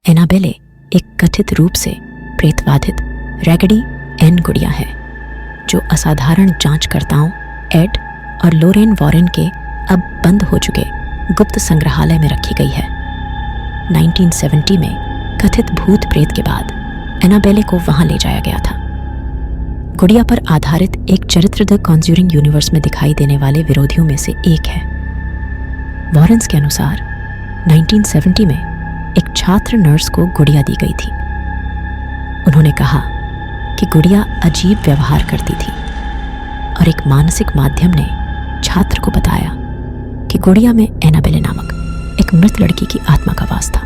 Annabelle एक कथित रूप से प्रेतवाधित रैगडी एन गुड़िया है जो असाधारण जांचकर्ताओं एड और लोरेन वॉरेन के अब बंद हो चुके गुप्त संग्रहालय में रखी गई है। 1970 में कथित भूत प्रेत के बाद एनाबेले को वहां ले जाया गया था। गुड़िया पर आधारित एक चरित्र द कॉन्ज्यूरिंग यूनिवर्स में दिखाई देने वाले विरोधियों में से एक है। वॉरेन्स के अनुसार 1970 में एक छात्र नर्स को गुड़िया दी गई थी। उन्होंने कहा कि गुड़िया अजीब व्यवहार करती थी और एक मानसिक माध्यम ने छात्र को बताया कि गुड़िया में एनाबेले नामक एक मृत लड़की की आत्मा का वास था।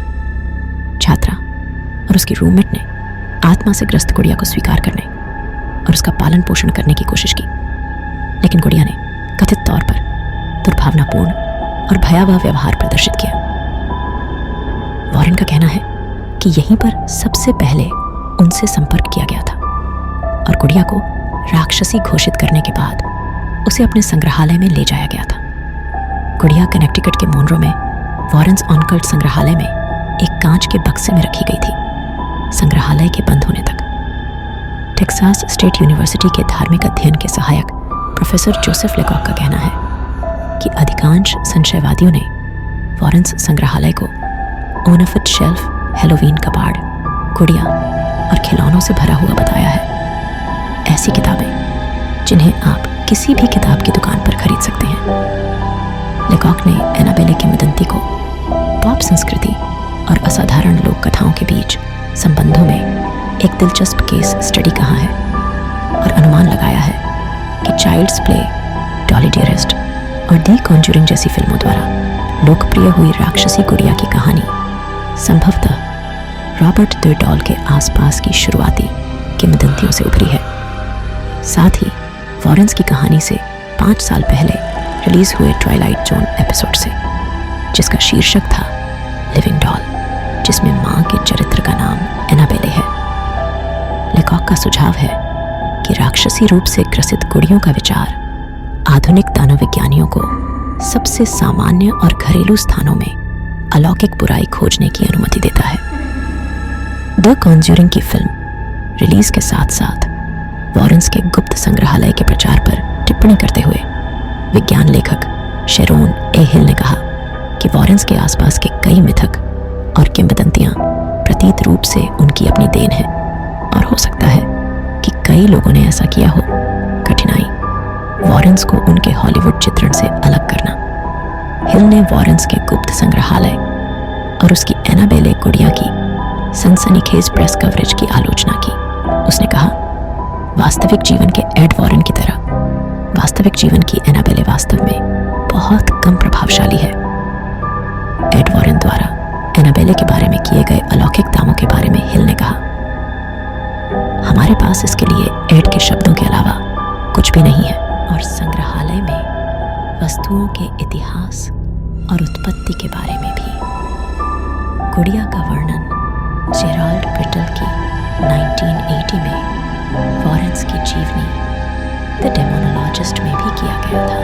छात्रा और उसकी रूममेट ने आत्मा से ग्रस्त गुड़िया को स्वीकार करने और उसका पालन पोषण करने की कोशिश की, लेकिन गुड़िया ने कथित तौर पर दुर्भावनापूर्ण और भयावह व्यवहार प्रदर्शित किया। वॉरेन का कहना है कि यहीं पर सबसे पहले उनसे संपर्क किया गया था और गुड़िया को राक्षसी घोषित करने के बाद उसे अपने संग्रहालय में ले जाया गया था। गुड़िया कनेक्टिकट के मोनरो में वॉरेन्स ऑनकल्ट संग्रहालय में एक कांच के बक्से में रखी गई थी, संग्रहालय के बंद होने तक। टेक्सास स्टेट यूनिवर्सिटी के धार्मिक अध्ययन के सहायक प्रोफेसर जोसेफ लेकॉक का कहना है कि अधिकांश संशयवादियों ने वॉरेन्स संग्रहालय को ओनफिट शेल्फ, हेलोवीन कबाड़, गुड़िया और खिलौनों से भरा हुआ बताया है। ऐसी किताबें जिन्हें आप किसी भी किताब की दुकान पर खरीद सकते हैं। लेकॉक ने एनाबेले की मिदंती को पॉप संस्कृति और असाधारण लोक कथाओं के बीच संबंधों में एक दिलचस्प केस स्टडी कहा है और अनुमान लगाया है कि चाइल्ड्स प्ले, डॉली डियरेस्ट और दी कॉन्ज्यूरिंग जैसी फिल्मों द्वारा लोकप्रिय हुई राक्षसी गुड़िया की कहानी संभवतः रॉबर्ट द डॉल के आसपास की शुरुआती किंवदंतियों से उभरी है। साथ ही वॉरेन्स की कहानी से 5 साल पहले रिलीज हुए ट्वाइलाइट जोन एपिसोड से, जिसका शीर्षक था लिविंग डॉल, जिसमें मां के चरित्र का नाम एनाबेले है। लेकॉक का सुझाव है कि राक्षसी रूप से ग्रसित गुड़ियों का विचार आधुनिक दानव विज्ञानियों को सबसे सामान्य और घरेलू स्थानों में अलौकिक बुराई खोजने की अनुमति देता है। द कॉन्ज्यूरिंग की फिल्म रिलीज के साथ साथ वॉरेन्स के गुप्त संग्रहालय के प्रचार पर टिप्पणी करते हुए विज्ञान लेखक शेरोन ए हिल ने कहा कि वॉरेन्स के आसपास के कई मिथक और किंवदंतियां प्रतीत रूप से उनकी अपनी देन है और हो सकता है कि कई लोगों ने ऐसा किया हो। कठिनाई वॉरेन्स को उनके हॉलीवुड चित्रण से अलग करना। हिल ने वॉरेन्स के गुप्त संग्रहालय और उसकी एनाबेले गुड़िया की सनसनीखेज प्रेस कवरेज की आलोचना की। उसने कहा, वास्तविक जीवन के एड वॉरेन की तरह वास्तविक जीवन की एनाबेले वास्तव में बहुत कम प्रभावशाली है। एड वॉरेन द्वारा एनाबेले के बारे में किए गए अलौकिक दावों के बारे में हिल ने कहा, हमारे पास इसके लिए एड के शब्दों के अलावा कुछ भी नहीं है। और संग्रहालय में वस्तुओं के इतिहास और उत्पत्ति के बारे में भी। गुड़िया का वर्णन जेराल्ड ब्रिटल की 1980 में वॉरेन्स की जीवनी द डेमोनोलॉजिस्ट में भी किया गया था।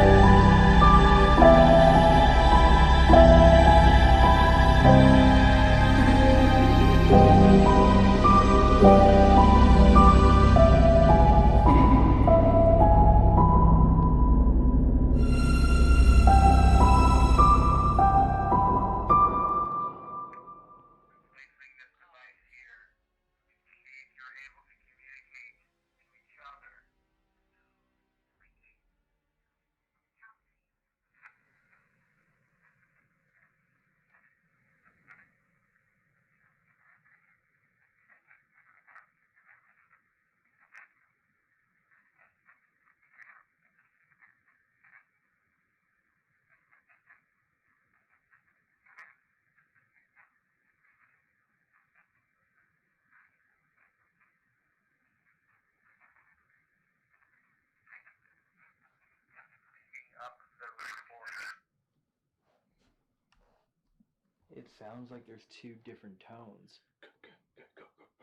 It sounds like there's 2 different tones.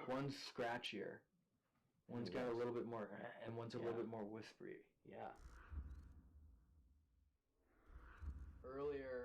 One's scratchier, one's got a little bit more, and one's a little bit more whispery. Yeah. Earlier,